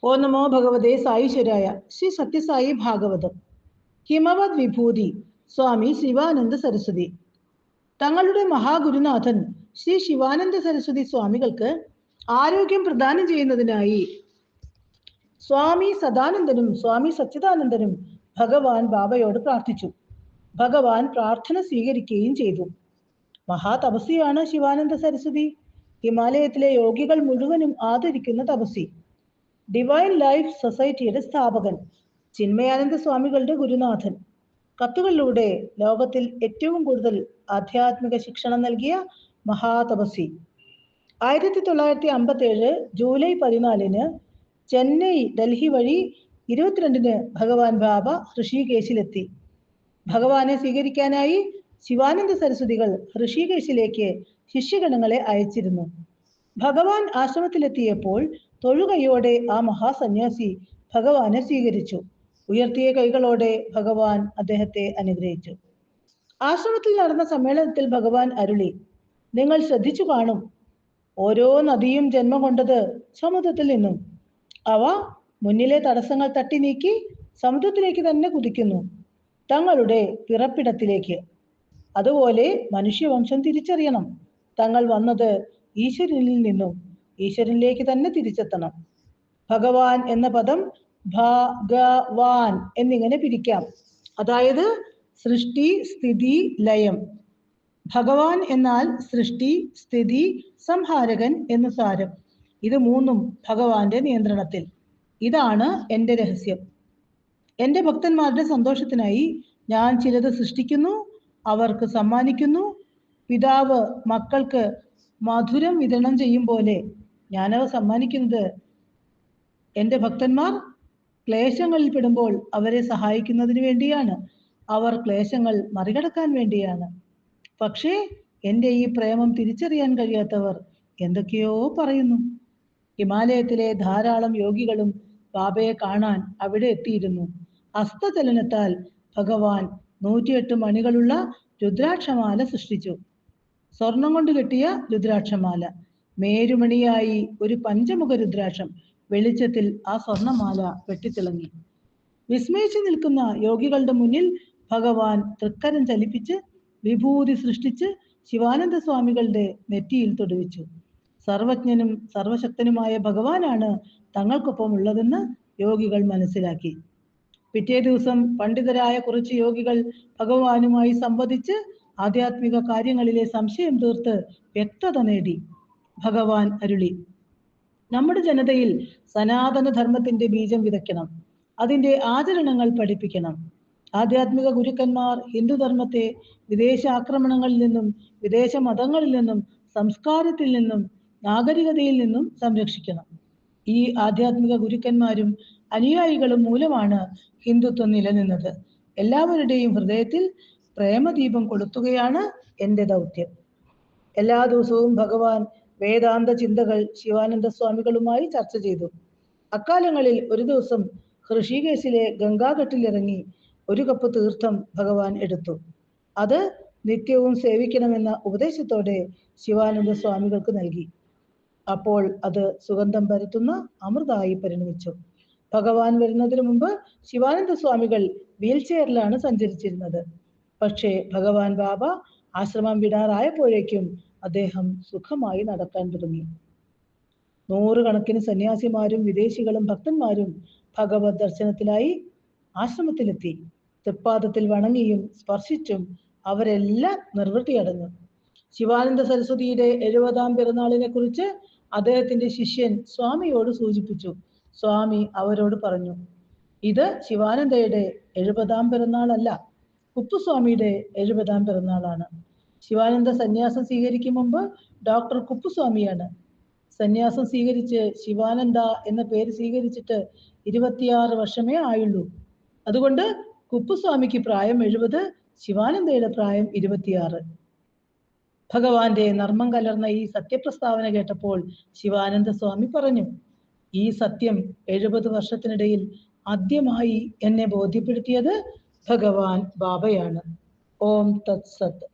ഓ നമോ ഭഗവതേ സായിശ്വരായ. ശ്രീ സത്യസായി ഭാഗവതം. ഹിമവത് വിഭൂതി സ്വാമി ശിവാനന്ദ സരസ്വതി. തങ്ങളുടെ മഹാഗുരുനാഥൻ ശ്രീ ശിവാനന്ദ സരസ്വതി സ്വാമികൾക്ക് ആരോഗ്യം പ്രദാനം ചെയ്യുന്നതിനായി സ്വാമി സദാനന്ദനും സ്വാമി സച്ചിദാനന്ദനും ഭഗവാൻ ബാബയോട് പ്രാർത്ഥിച്ചു. ഭഗവാൻ പ്രാർത്ഥന സ്വീകരിക്കുകയും ചെയ്തു. മഹാതപസ്വിയാണ് ശിവാനന്ദ സരസ്വതി. ഹിമാലയത്തിലെ യോഗികൾ മുഴുവനും ആദരിക്കുന്ന തപസ്വി. ഡിവൈൻ ലൈഫ് സൊസൈറ്റിയുടെ സ്ഥാപകൻ, ചിന്മയാനന്ദ സ്വാമികളുടെ ഗുരുനാഥൻ, കത്തുകളിലൂടെ ലോകത്തിൽ ഏറ്റവും കൂടുതൽ ആധ്യാത്മിക ശിക്ഷണം നൽകിയ മഹാതപസ്വി. 1957 ജൂലൈ 14 ചെന്നൈ ഡൽഹി വഴി 22 ഭഗവാൻ ബാബ ഋഷികേശിലെത്തി. ഭഗവാനെ സ്വീകരിക്കാനായി ശിവാനന്ദ സരസ്വതികൾ ഋഷികേശിലേക്ക് ശിഷ്യഗണങ്ങളെ അയച്ചിരുന്നു. ഭഗവാൻ ആശ്രമത്തിലെത്തിയപ്പോൾ തൊഴുകയോടെ ആ മഹാസന്യാസി ഭഗവാനെ സ്വീകരിച്ചു. ഉയർത്തിയ കൈകളോടെ ഭഗവാൻ അദ്ദേഹത്തെ അനുഗ്രഹിച്ചു. ആശ്രമത്തിൽ നടന്ന സമ്മേളനത്തിൽ ഭഗവാൻ അരുളി, നിങ്ങൾ ശ്രദ്ധിച്ചു കാണും, ഓരോ നദിയും ജന്മം കൊണ്ടത് സമുദ്രത്തിൽ നിന്നും. അവ മുന്നിലെ തടസ്സങ്ങൾ തട്ടി നീക്കി സമുദ്രത്തിലേക്ക് തന്നെ കുതിക്കുന്നു, തങ്ങളുടെ പിറപ്പിടത്തിലേക്ക്. അതുപോലെ മനുഷ്യവംശം തിരിച്ചറിയണം, തങ്ങൾ വന്നത് ഈശ്വരനിൽ നിന്നും ഈശ്വരനിലേക്ക് തന്നെ തിരിച്ചെത്തണം. ഭഗവാൻ എന്ന പദം ഭഗവാൻ എന്നിങ്ങനെ പിരിക്കാം. അതായത് സൃഷ്ടി, സ്ഥിതി, ലയം. ഭഗവാൻ എന്നാൽ സൃഷ്ടി, സ്ഥിതി, സംഹാരകൻ എന്ന് സാരം. ഇത് മൂന്നും ഭഗവാന്റെ നിയന്ത്രണത്തിൽ. ഇതാണ് എൻ്റെ രഹസ്യം. എൻ്റെ ഭക്തന്മാരുടെ സന്തോഷത്തിനായി ഞാൻ ചിലത് സൃഷ്ടിക്കുന്നു, അവർക്ക് സമ്മാനിക്കുന്നു. പിതാവ് മക്കൾക്ക് മധുരം വിതരണം ചെയ്യും പോലെ ഞാനവ സമ്മാനിക്കുന്നത് എൻ്റെ ഭക്തന്മാർ ക്ലേശങ്ങളിൽ പെടുമ്പോൾ അവരെ സഹായിക്കുന്നതിന് വേണ്ടിയാണ്, അവർ ക്ലേശങ്ങൾ മറികടക്കാൻ വേണ്ടിയാണ്. പക്ഷേ എൻ്റെ ഈ പ്രേമം തിരിച്ചറിയാൻ കഴിയാത്തവർ എന്തൊക്കെയോ പറയുന്നു. ഹിമാലയത്തിലെ ധാരാളം യോഗികളും ബാബയെ കാണാൻ അവിടെ എത്തിയിരുന്നു. ഹസ്തചലനത്താൽ ഭഗവാൻ 108 മണികളുള്ള രുദ്രാക്ഷമാല സൃഷ്ടിച്ചു. സ്വർണം കൊണ്ട് കെട്ടിയ രുദ്രാക്ഷമാല, മേരുമണിയായി ഒരു പഞ്ചമുഖ രുദ്രാക്ഷം. വെളിച്ചത്തിൽ ആ സ്വർണമാല വെട്ടിത്തിളങ്ങി. വിസ്മയിച്ചു നിൽക്കുന്ന യോഗികളുടെ മുന്നിൽ ഭഗവാൻ തൃക്കരം ചലിപ്പിച്ച് വിഭൂതി സൃഷ്ടിച്ച് ശിവാനന്ദ സ്വാമികളുടെ നെറ്റിയിൽ തൊടുവിച്ചു. സർവജ്ഞനും സർവശക്തനുമായ ഭഗവാനാണ് തങ്ങൾക്കൊപ്പം ഉള്ളതെന്ന് യോഗികൾ മനസ്സിലാക്കി. പിറ്റേ ദിവസം പണ്ഡിതരായ കുറച്ച് യോഗികൾ ഭഗവാനുമായി സംവദിച്ച് ആധ്യാത്മിക കാര്യങ്ങളിലെ സംശയം തീർത്ത് വ്യക്തത നേടി. ഭഗവാൻ അരുളി, നമ്മുടെ ജനതയിൽ സനാതന ധർമ്മത്തിന്റെ ബീജം വിതയ്ക്കണം, അതിന്റെ ആചരണങ്ങൾ പഠിപ്പിക്കണം. ആധ്യാത്മിക ഗുരുക്കന്മാർ ഹിന്ദുധർമ്മത്തെ വിദേശ ആക്രമണങ്ങളിൽ നിന്നും വിദേശ മതങ്ങളിൽ നിന്നും സംസ്കാരത്തിൽ നിന്നും നാഗരികതയിൽ നിന്നും സംരക്ഷിക്കണം. ഈ ആധ്യാത്മിക ഗുരുക്കന്മാരും അനുയായികളും മൂലമാണ് ഹിന്ദുത്വം നിലനിന്നത്. എല്ലാവരുടെയും ഹൃദയത്തിൽ പ്രേമദീപം കൊളുത്തുകയാണ് എൻ്റെ ദൗത്യം. എല്ലാ ദിവസവും ഭഗവാൻ വേദാന്ത ചിന്തകൾ ശിവാനന്ദ സ്വാമികളുമായി ചർച്ച ചെയ്തു. അക്കാലങ്ങളിൽ ഒരു ദിവസം ഋഷികേശിലെ ഗംഗാഘട്ടിലിറങ്ങി 1 കപ്പ് തീർത്ഥം ഭഗവാൻ എടുത്തു. അത് നിത്യവും സേവിക്കണമെന്ന ഉപദേശത്തോടെ ശിവാനന്ദ സ്വാമികൾക്ക് നൽകി. അപ്പോൾ അത് സുഗന്ധം പരത്തുന്ന അമൃതായി പരിണമിച്ചു. ഭഗവാൻ വരുന്നതിന് മുമ്പ് ശിവാനന്ദ സ്വാമികൾ വീൽ ചെയറിലാണ് സഞ്ചരിച്ചിരുന്നത്. പക്ഷേ ഭഗവാൻ ബാബ ആശ്രമം വിടാറായപ്പോഴേക്കും അദ്ദേഹം സുഖമായി നടക്കാൻ തുടങ്ങി. 100 കണക്കിന് സന്യാസിമാരും വിദേശികളും ഭക്തന്മാരും ഭഗവത് ദർശനത്തിലായി ആശ്രമത്തിലെത്തി. തൃപ്പാദത്തിൽ വണങ്ങിയും സ്പർശിച്ചും അവരെല്ലാം നിർവൃത്തിയടഞ്ഞു. ശിവാനന്ദ സരസ്വതിയുടെ 70ാം പിറന്നാളിനെ കുറിച്ച് അദ്ദേഹത്തിന്റെ ശിഷ്യൻ സ്വാമിയോട് സൂചിപ്പിച്ചു. സ്വാമി അവരോട് പറഞ്ഞു, ഇത് ശിവാനന്ദയുടെ 70ാം പിറന്നാളല്ല, കുപ്പുസ്വാമിയുടെ 70ാം പിറന്നാളാണ്. ശിവാനന്ദ സന്യാസം സ്വീകരിക്കും മുമ്പ് ഡോക്ടർ കുപ്പുസ്വാമിയാണ്. സന്യാസം സ്വീകരിച്ച് ശിവാനന്ദ എന്ന പേര് സ്വീകരിച്ചിട്ട് 26 വർഷമേ ആയുള്ളൂ. അതുകൊണ്ട് കുപ്പുസ്വാമിക്ക് പ്രായം 70, ശിവാനന്ദയുടെ പ്രായം 26. ഭഗവാന്റെ നർമ്മം കലർന്ന ഈ സത്യപ്രസ്താവന കേട്ടപ്പോൾ ശിവാനന്ദ സ്വാമി പറഞ്ഞു, ഈ സത്യം 70 വർഷത്തിനിടയിൽ ആദ്യമായി എന്നെ ബോധ്യപ്പെടുത്തിയത് ഭഗവാൻ ബാബയാണ്. ഓം തത് സത്.